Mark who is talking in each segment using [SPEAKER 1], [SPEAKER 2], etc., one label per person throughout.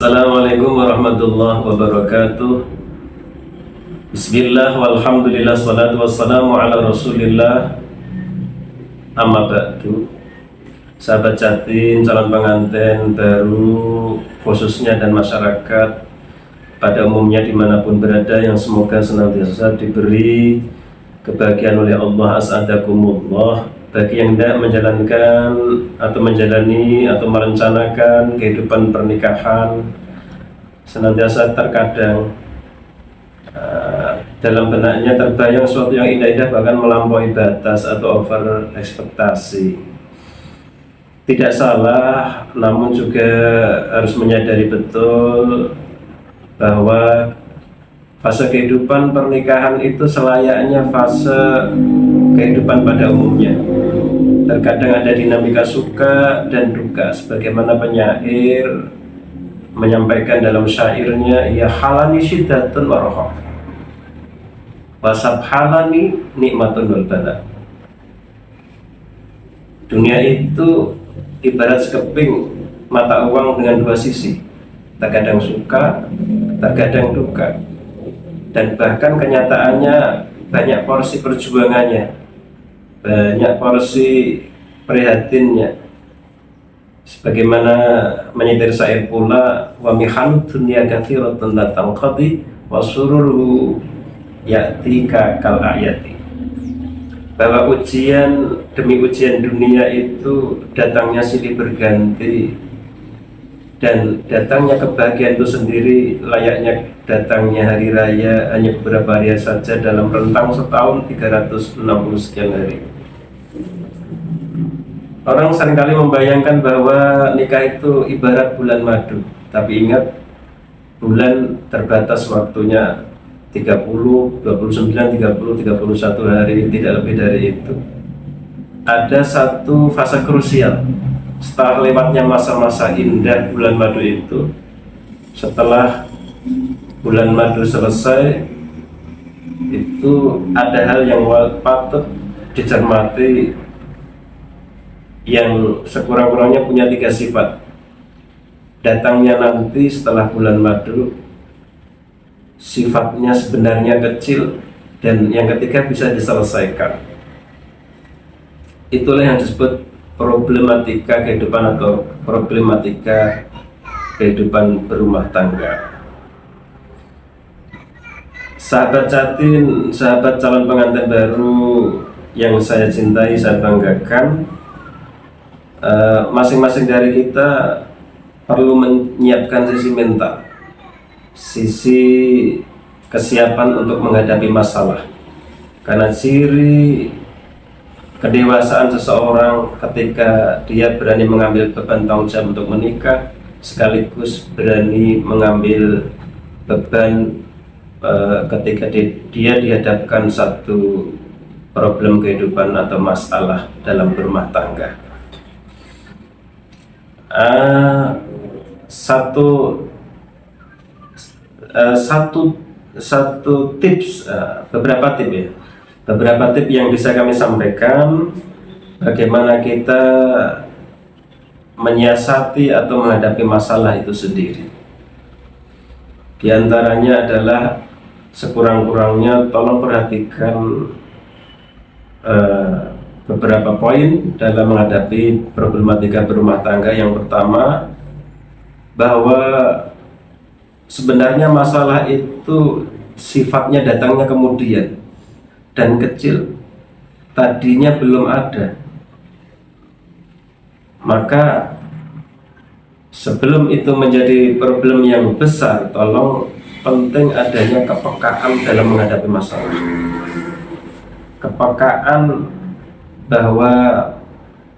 [SPEAKER 1] Assalamualaikum warahmatullahi wabarakatuh. Bismillah walhamdulillah salatu wassalamu ala rasulillah. Amma ba'du. Sahabat Jatim, calon pengantin baru khususnya dan masyarakat pada umumnya dimanapun berada, yang semoga senantiasa diberi kebahagiaan oleh Allah. As'adakumullah. Bagi yang tidak menjalankan atau menjalani atau merencanakan kehidupan pernikahan, senantiasa terkadang dalam benaknya terbayang sesuatu yang indah-indah, bahkan melampaui batas atau over ekspektasi. Tidak salah, namun juga harus menyadari betul bahwa fase kehidupan pernikahan itu selayaknya fase kehidupan pada umumnya. Terkadang ada dinamika suka dan duka, sebagaimana penyair menyampaikan dalam syairnya, ya halani syiddatun warohah wasab halani nikmatun wal bala. Dunia itu ibarat sekeping mata uang dengan dua sisi, terkadang suka, terkadang duka, dan bahkan kenyataannya banyak porsi perjuangannya, banyak porsi prihatinnya. Sebagaimana menyitir syair pula, wa mihan dunya katsiratun la tanqadi wa sururu ya'tika kal ayati, bahwa ujian demi ujian dunia itu datangnya silih berganti, dan datangnya kebahagiaan itu sendiri layaknya datangnya hari raya, hanya beberapa hari saja dalam rentang setahun 360 sekian hari. Orang seringkali membayangkan bahwa nikah itu ibarat bulan madu, tapi ingat, bulan terbatas waktunya 30, 29, 30, 31 hari, tidak lebih dari itu. Ada satu fase krusial setelah lewatnya masa-masa indah bulan madu itu. Setelah bulan madu selesai, itu ada hal yang patut dicermati, yang sekurang-kurangnya punya 3 sifat. Datangnya nanti setelah bulan madu, sifatnya sebenarnya kecil, dan yang ketiga bisa diselesaikan. Itulah yang disebut problematika kehidupan atau problematika kehidupan berumah tangga. Sahabat Jatim, sahabat calon pengantin baru yang saya cintai, saya banggakan, masing-masing dari kita perlu menyiapkan sisi mental, sisi kesiapan untuk menghadapi masalah. Karena ciri kedewasaan seseorang ketika dia berani mengambil beban tanggung jawab untuk menikah, sekaligus berani mengambil beban ketika dia dihadapkan satu problem kehidupan atau masalah dalam berumah tangga. Satu tips, beberapa tip yang bisa kami sampaikan bagaimana kita menyiasati atau menghadapi masalah itu sendiri. Di antaranya adalah sekurang-kurangnya tolong perhatikan beberapa poin dalam menghadapi problematika berumah tangga. Yang pertama, bahwa sebenarnya masalah itu sifatnya datangnya kemudian dan kecil, tadinya belum ada. Maka sebelum itu menjadi problem yang besar, tolong penting adanya kepekaan dalam menghadapi masalah. Kepekaan bahwa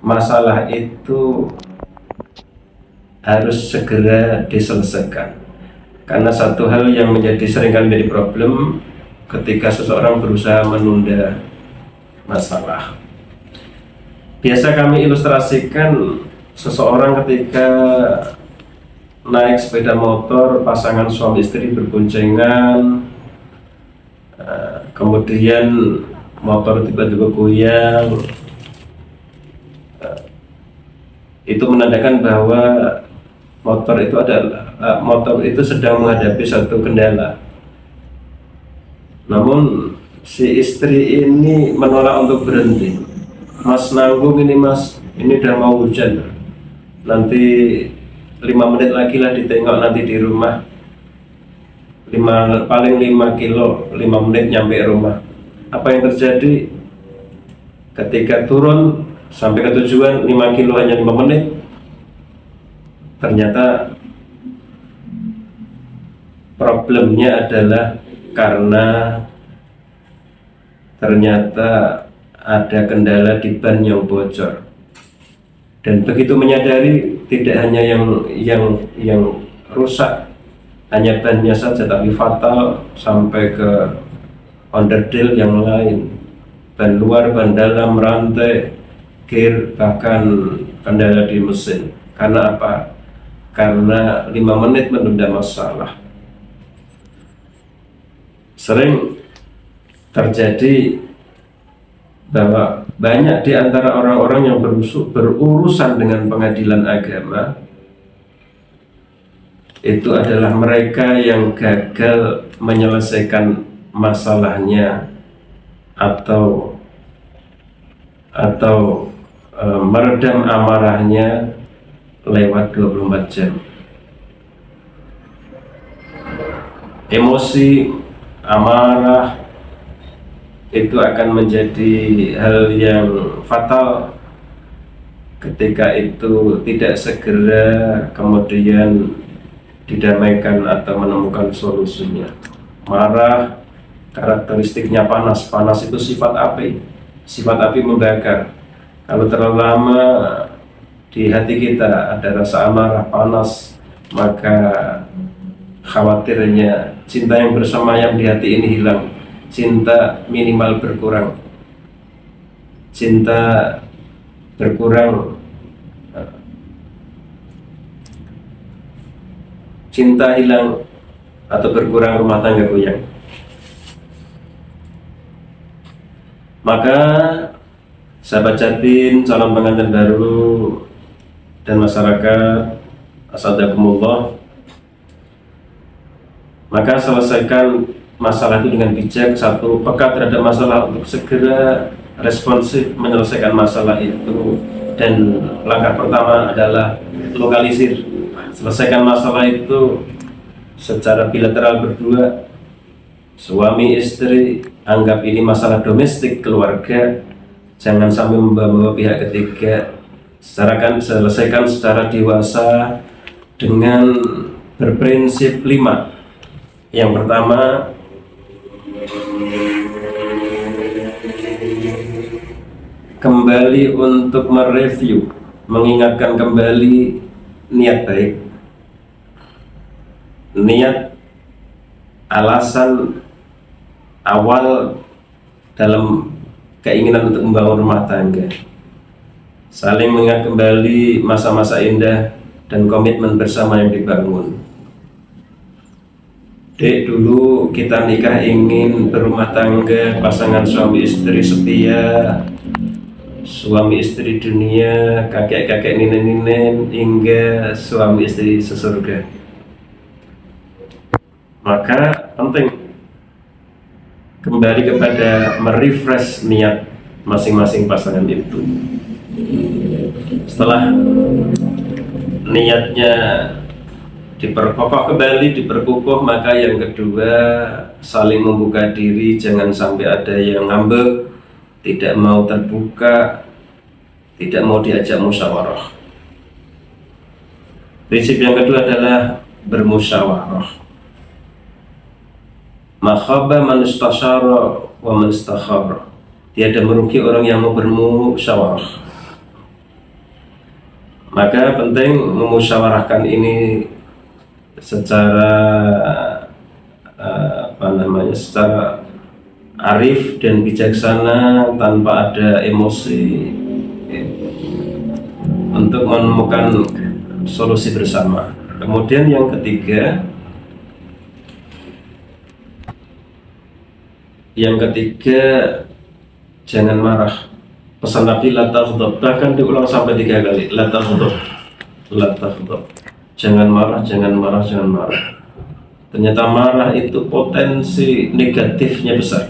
[SPEAKER 1] masalah itu harus segera diselesaikan. Karena satu hal yang seringkali menjadi problem ketika seseorang berusaha menunda masalah. Biasa kami ilustrasikan seseorang ketika naik sepeda motor, pasangan suami istri berboncengan, kemudian motor tiba-tiba goyang, itu menandakan bahwa motor itu sedang menghadapi satu kendala. Namun si istri ini menolak untuk berhenti. Mas nanggung ini mas, ini udah mau hujan. Nanti 5 menit lagi lah ditengok nanti di rumah. Paling 5 kilo, 5 menit nyampe rumah. Apa yang terjadi? Ketika turun sampai ke tujuan 5 kilo hanya 5 menit. Ternyata problemnya adalah karena ternyata ada kendala di ban yang bocor. Dan begitu menyadari, tidak hanya yang rusak hanya bannya saja, tapi fatal sampai ke onderdil yang lain, ban luar, ban dalam, rantai, gear, bahkan kendala di mesin. Karena apa? Karena 5 menit menunda masalah. Sering terjadi bahwa banyak di antara orang-orang yang berurusan dengan pengadilan agama itu adalah mereka yang gagal menyelesaikan masalahnya atau meredam amarahnya lewat 24 jam. Emosi, amarah itu akan menjadi hal yang fatal ketika itu tidak segera kemudian didamaikan atau menemukan solusinya. Marah karakteristiknya panas. Panas itu sifat api. Sifat api membakar. Kalau terlalu lama di hati kita ada rasa amarah, panas, maka khawatirnya cinta yang bersemayam di hati ini hilang. Cinta minimal berkurang. Cinta berkurang. Cinta hilang atau berkurang, rumah tangga goyang. Maka sahabat Jatim, calon pengantin baru dan masyarakat, asadakumullah, maka selesaikan masalah itu dengan bijak. Satu, peka terhadap masalah untuk segera responsif menyelesaikan masalah itu. Dan langkah pertama adalah lokalisir. Selesaikan masalah itu secara bilateral berdua, suami istri. Anggap ini masalah domestik keluarga, jangan sampai membawa pihak ketiga. Selesaikan secara dewasa dengan berprinsip 5. Yang pertama, kembali untuk mereview, mengingatkan kembali niat baik, niat alasan awal dalam keinginan untuk membangun rumah tangga. Saling mengingat kembali masa-masa indah dan komitmen bersama yang dibangun. Dek, dulu kita nikah ingin berumah tangga, pasangan suami istri setia, suami istri dunia, kakek-kakek, nenek-nenek, hingga suami istri sesurga. Maka penting kembali kepada merefresh niat masing-masing pasangan itu. Setelah niatnya diperkokoh kembali, diperkukuh, maka yang kedua, saling membuka diri. Jangan sampai ada yang ngambek, tidak mau terbuka, tidak mau diajak musyawarah. Prinsip yang kedua adalah bermusyawarah. Makhaba man istasyara wa man istakhara. Tiada merugi orang yang mau bermusyawarah. Maka penting memusyawarahkan ini secara secara arif dan bijaksana, tanpa ada emosi, untuk menemukan solusi bersama. Kemudian yang ketiga, jangan marah. Pesan Nabi, la taghdab, bahkan diulang sampai 3 kali, la taghdab, la taghdab. jangan marah, jangan marah, jangan marah. Ternyata marah itu potensi negatifnya besar.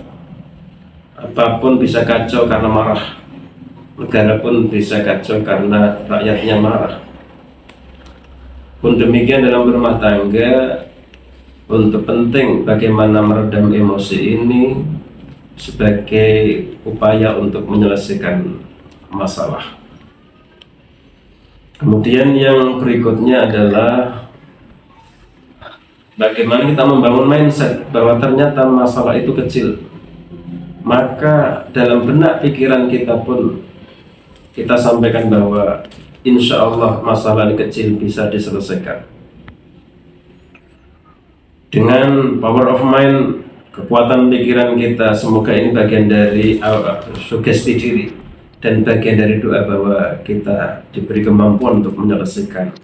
[SPEAKER 1] Apapun bisa kacau karena marah. Negara pun bisa kacau karena rakyatnya marah. Pun demikian dalam berumah tangga, untuk penting bagaimana meredam emosi ini sebagai upaya untuk menyelesaikan masalah. Kemudian yang berikutnya adalah bagaimana kita membangun mindset bahwa ternyata masalah itu kecil. Maka dalam benak pikiran kita pun kita sampaikan bahwa insya Allah masalah ini kecil bisa diselesaikan. Dengan power of mind, kekuatan pikiran kita, semoga ini bagian dari sugesti diri dan bagian dari doa bahwa kita diberi kemampuan untuk menyelesaikan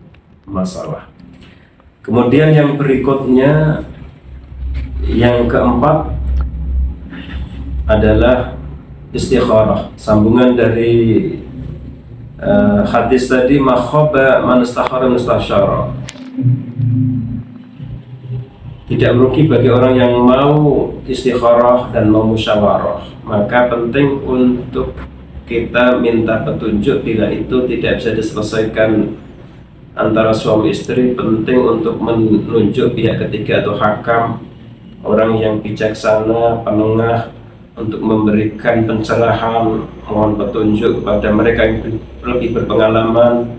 [SPEAKER 1] masalah. Kemudian yang berikutnya, yang keempat adalah istikharah, sambungan dari hadis tadi, ma khaba man istakhara mustasyara. Tidak merugi bagi orang yang mau istikharah dan mau musyawarah. Maka penting untuk kita minta petunjuk bila itu tidak bisa diselesaikan antara suami istri. Penting untuk menunjuk pihak ketiga atau hakam, orang yang bijaksana, penengah, untuk memberikan pencerahan, mohon petunjuk kepada mereka yang lebih berpengalaman,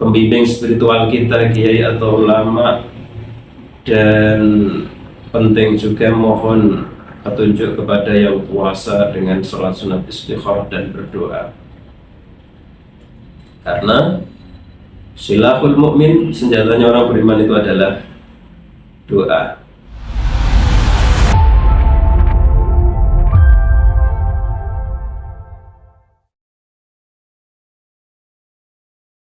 [SPEAKER 1] pembimbing spiritual kita, kiai atau ulama. Dan penting juga mohon petunjuk kepada yang puasa dengan sholat sunat istikharah dan berdoa. Karena silahul mukmin, senjatanya orang beriman itu adalah doa.